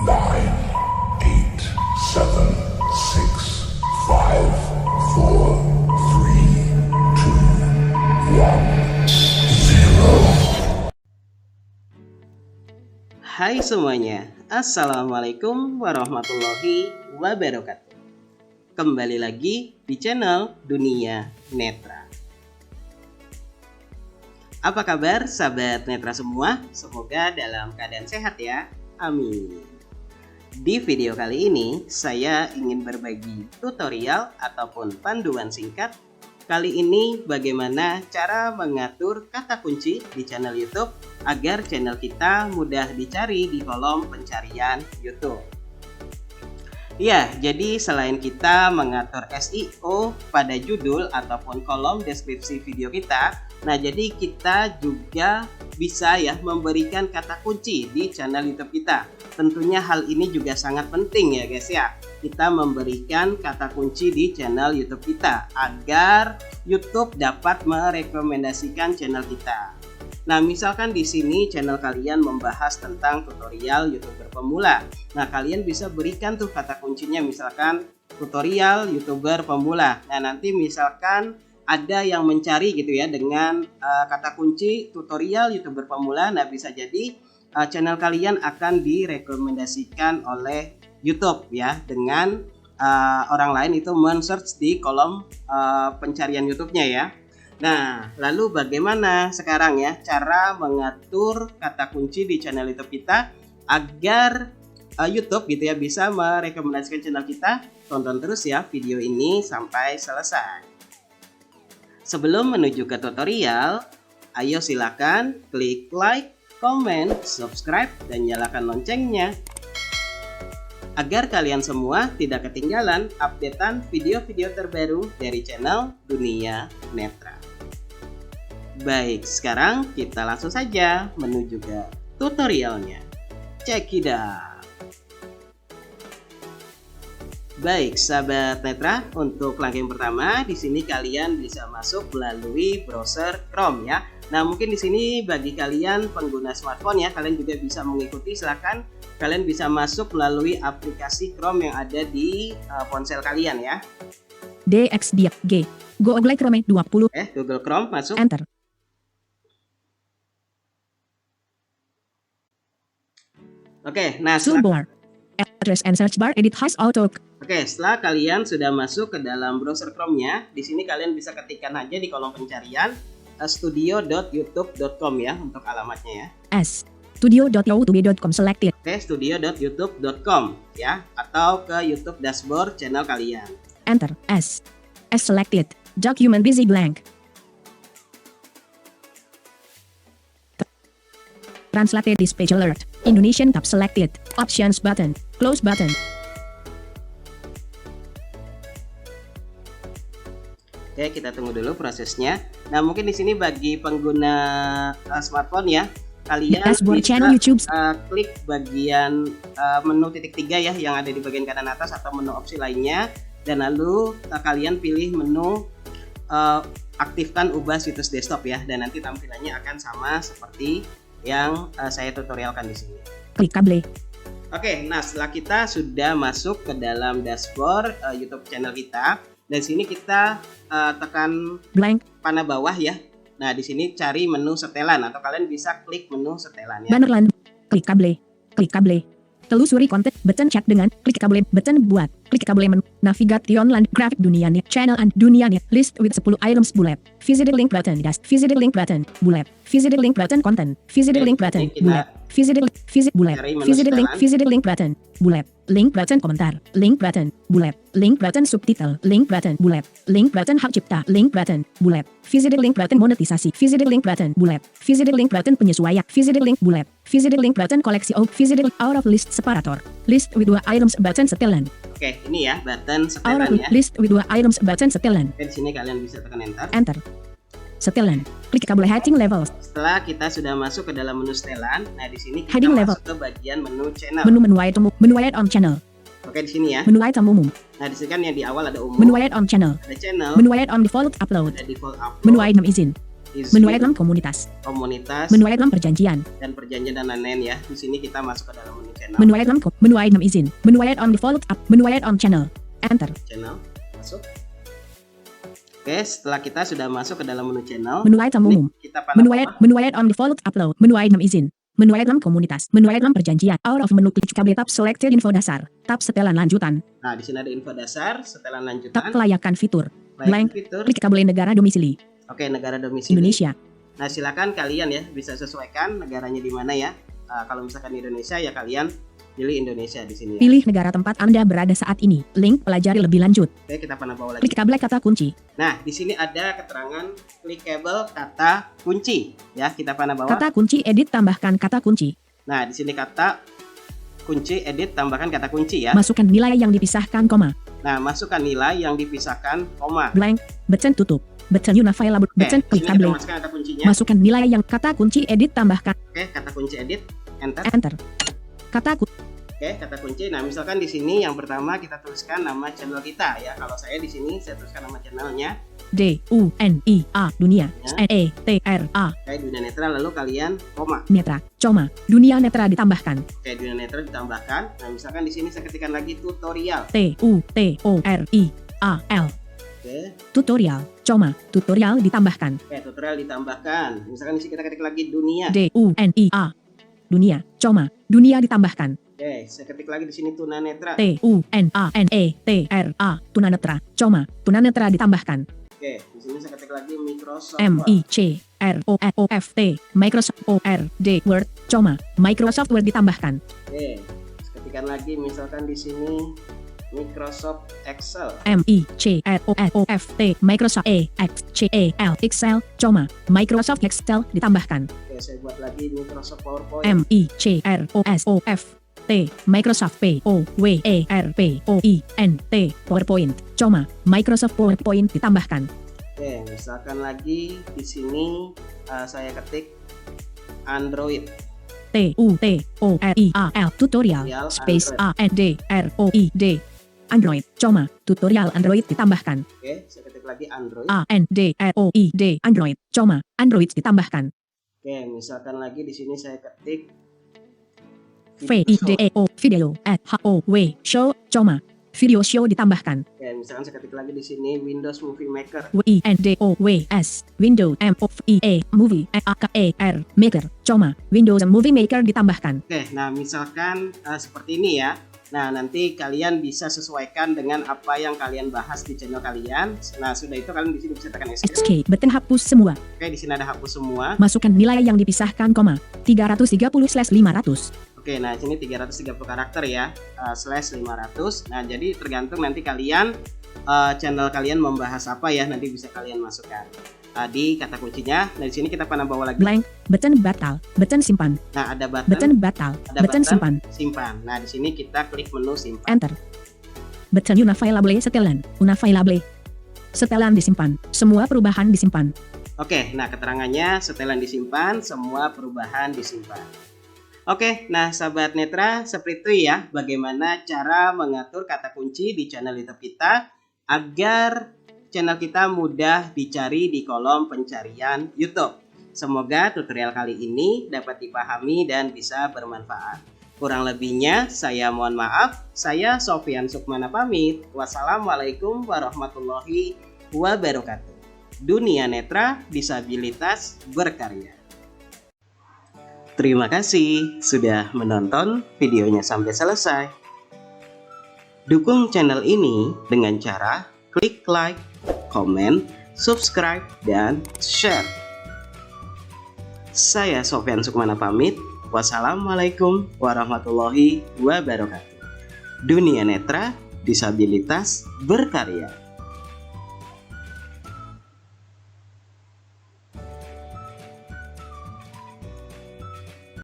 nine, eight, seven, six, five, four, three, two, one, zero. Hai semuanya, Assalamualaikum warahmatullahi wabarakatuh. Kembali lagi di channel Dunia Netra. Apa kabar sahabat netra semua? Semoga dalam keadaan sehat ya. Amin. Di video kali ini saya ingin berbagi tutorial ataupun panduan singkat. Kali ini bagaimana cara mengatur kata kunci di channel YouTube agar channel kita mudah dicari di kolom pencarian YouTube. Ya, jadi selain kita mengatur SEO pada judul ataupun kolom deskripsi video kita, nah jadi kita juga bisa ya memberikan kata kunci di channel YouTube kita. Tentunya hal ini juga sangat penting ya guys ya. Kita memberikan kata kunci di channel YouTube kita agar YouTube dapat merekomendasikan channel kita. Nah, misalkan di sini channel kalian membahas tentang tutorial YouTuber pemula. Nah, kalian bisa berikan tuh kata kuncinya misalkan tutorial YouTuber pemula. Nah, nanti misalkan ada yang mencari gitu ya dengan kata kunci tutorial YouTuber pemula. Nah, bisa jadi channel kalian akan direkomendasikan oleh YouTube ya dengan orang lain itu men-search di kolom pencarian YouTube-nya ya. Nah, lalu bagaimana sekarang ya cara mengatur kata kunci di channel YouTube kita agar YouTube gitu ya bisa merekomendasikan channel kita? Tonton terus ya video ini sampai selesai. Sebelum menuju ke tutorial, ayo silakan klik like, comment, subscribe, dan nyalakan loncengnya agar kalian semua tidak ketinggalan updatean video-video terbaru dari channel Dunia Netra. Baik, sekarang kita langsung saja menuju ke tutorialnya. Check it out. Baik, sahabat netra, untuk langkah yang pertama di sini kalian bisa masuk melalui browser Chrome ya. Nah, mungkin di sini bagi kalian pengguna smartphone ya, kalian juga bisa mengikuti. Silakan kalian bisa masuk melalui aplikasi Chrome yang ada di ponsel kalian ya. DXDG Google Chrome 20. Google Chrome masuk. Enter. Oke, nah Toolbar. Address and search bar edit has auto. Oke, setelah kalian sudah masuk ke dalam browser Chrome-nya, di sini kalian bisa ketikkan aja di kolom pencarian studio.youtube.com ya untuk alamatnya ya. studio.youtube.com selected. Oke, studio.youtube.com ya, atau ke YouTube dashboard channel kalian. Enter. S selected. Document busy blank. Translated this page alert. Indonesian tab selected. Options button. Close button. Oke, kita tunggu dulu prosesnya. Nah, mungkin di sini bagi pengguna smartphone ya, kalian Dashboard bisa channel YouTube. Klik bagian menu titik 3 ya yang ada di bagian kanan atas atau menu opsi lainnya, dan lalu kalian pilih menu aktifkan ubah situs desktop ya, dan nanti tampilannya akan sama seperti yang saya tutorialkan di sini. Klik kabel. Oke, nah setelah kita sudah masuk ke dalam dashboard YouTube channel kita, dan sini kita tekan Blank. panah bawah ya. Nah, di sini cari menu setelan atau kalian bisa klik menu setelan ya. Banner land. Klik kabel. Klik kabel. Telusuri konten button chat dengan klik kabel button buat. Klik kabel menu navigation land grafik dunia net channel and dunia net list with 10 items bullet. Visit link button dash visit link button bullet. Visit link button content. Visit link button bullet. Visit bullet. Visit link button bullet. Link button komentar. Link button bullet. Link button subtitle. Link button bullet. Link button hak cipta. Link button bullet. Visit link button monetisasi. Visit link button bullet. Visit link button penyesuaian. Visit link bullet. Visit link button koleksi visit out of list separator. List with 2 items button setelan. Oke, ini ya button Out of setelan ya. list with 2 items button setelan. Di sini kalian bisa tekan enter. Enter. Setelan. Klik kabel heading levels. Setelah kita sudah masuk ke dalam menu setelan, nah di sini kita Heading masuk level. ke bagian menu channel. Menu item on channel. Oke, di sini ya. Menu item umum. Nah, di sini kan yang di awal ada umum, Menu item on channel. ada channel, Menu item on default upload. ada default upload, Menu item izin. izin, Menu item komunitas. komunitas, Menu item perjanjian. dan perjanjian dan lain-lain ya. Di sini kita masuk ke dalam menu channel. Menu item menu item izin. Menu item default up. Menu item channel. Enter. Channel masuk. Oke, setelah kita sudah masuk ke dalam menu channel, Menu item ini umum. kita panah bawah. Menu item default upload. Menu item izin. Menu item komunitas. Menu item perjanjian. Out of menu klik kabel tab selected info dasar. Tab setelan lanjutan. Nah, di sini ada info dasar, setelan Tab lanjutan, kelayakan fitur. layakan blank. fitur. Klik kabel negara domisili. Oke, negara domisili. Indonesia. Nah, silakan kalian ya bisa sesuaikan negaranya di mana ya. Kalau misalkan Indonesia ya kalian pilih Indonesia di sini ya. Pilih negara tempat Anda berada saat ini. Link pelajari lebih lanjut. Oke, kita panah bawah lagi. Klik kabel kata kunci. Nah, di sini ada keterangan clickable kata kunci ya. Kita panah bawah. Kata kunci edit tambahkan kata kunci. Nah, di sini kata kunci edit tambahkan kata kunci ya. Masukkan nilai yang dipisahkan koma. Nah, masukkan nilai yang dipisahkan koma. Blank. Button tutup. Button unifiable. Oke, Button di klik sini kita kabel. masukkan kata kuncinya. Masukkan nilai yang kata kunci edit tambahkan. Oke, kata kunci edit, enter. Enter. Kata kunci. Oke, kata kunci. Nah, misalkan di sini yang pertama kita tuliskan nama channel kita ya. Kalau saya di sini saya tuliskan nama channelnya. DUNIA dunia. NETRA Oke, dunia netra, lalu kalian koma. netra. Coma. Dunia netra ditambahkan. Oke, dunia netra ditambahkan. Nah, misalkan di sini saya ketikkan lagi tutorial. TUTORIAL. Oke, Tutorial. Coma. Tutorial ditambahkan. oke, tutorial ditambahkan. Misalkan di sini kita ketik lagi dunia. DUNIA. Dunia. Coma. Dunia ditambahkan. Oke, saya ketik lagi di sini tunanetra. TUNANETRA. Tunanetra. Coma. Tunanetra ditambahkan. Oke, di sini saya ketik lagi Microsoft. MICROSOFT. Microsoft Word. Coma. Microsoft Word ditambahkan. Oke, saya ketikkan lagi misalkan di sini Microsoft Excel. MICROSOFT. Microsoft Excel. Coma. Microsoft Excel ditambahkan. Oke, saya buat lagi Microsoft PowerPoint. MICROSOFT. Microsoft POWERPOINT. PowerPoint. Coma. Microsoft PowerPoint ditambahkan. Oke, misalkan lagi di sini saya ketik Android. TUTORIAL. Tutorial. Space ANDROID. Android. Coma. Tutorial Android ditambahkan. Oke, saya ketik lagi Android. ANDROID. Android. Coma. Android ditambahkan. Oke, misalkan lagi di sini saya ketik VIDEO. Video. HOW. Show. Coma. Video show ditambahkan. Oke, misalkan saya ketik lagi di sini Windows Movie Maker. WINDOWS. Windows MOVIE. Movie. AKER. Maker. Coma. Windows Movie Maker ditambahkan. Oke, nah misalkan seperti ini ya. Nah, nanti kalian bisa sesuaikan dengan apa yang kalian bahas di channel kalian. Nah, sudah itu kalian di sini bisa tekan escape. Escape. Button hapus semua. Oke, di sini ada hapus semua. Masukkan nilai yang dipisahkan koma. 330/500. Oke, nah sini 330 karakter ya, /500. Nah, jadi tergantung nanti kalian channel kalian membahas apa ya, nanti bisa kalian masukkan di kata kuncinya. Nah, di sini kita panah bawah lagi. Blank. Button batal. Button simpan. Nah, ada Button button batal. ada Button button simpan. simpan. Nah, di sini kita klik menu simpan. Enter. Button unavailable setelan. Unavailable. Setelan disimpan. Semua perubahan disimpan. Oke, nah keterangannya setelan disimpan, semua perubahan disimpan. Oke, nah sahabat netra, seperti itu ya bagaimana cara mengatur kata kunci di channel YouTube kita agar channel kita mudah dicari di kolom pencarian YouTube. Semoga tutorial kali ini dapat dipahami dan bisa bermanfaat. Kurang lebihnya saya mohon maaf. Saya Sofyan Sukmana pamit. Wassalamualaikum warahmatullahi wabarakatuh. Dunia Netra Disabilitas Berkarya. Terima kasih sudah menonton videonya sampai selesai. Dukung channel ini dengan cara klik like, komen, subscribe, dan share. Saya Sofyan Sukmana pamit. Wassalamualaikum warahmatullahi wabarakatuh. Dunia Netra Disabilitas Berkarya.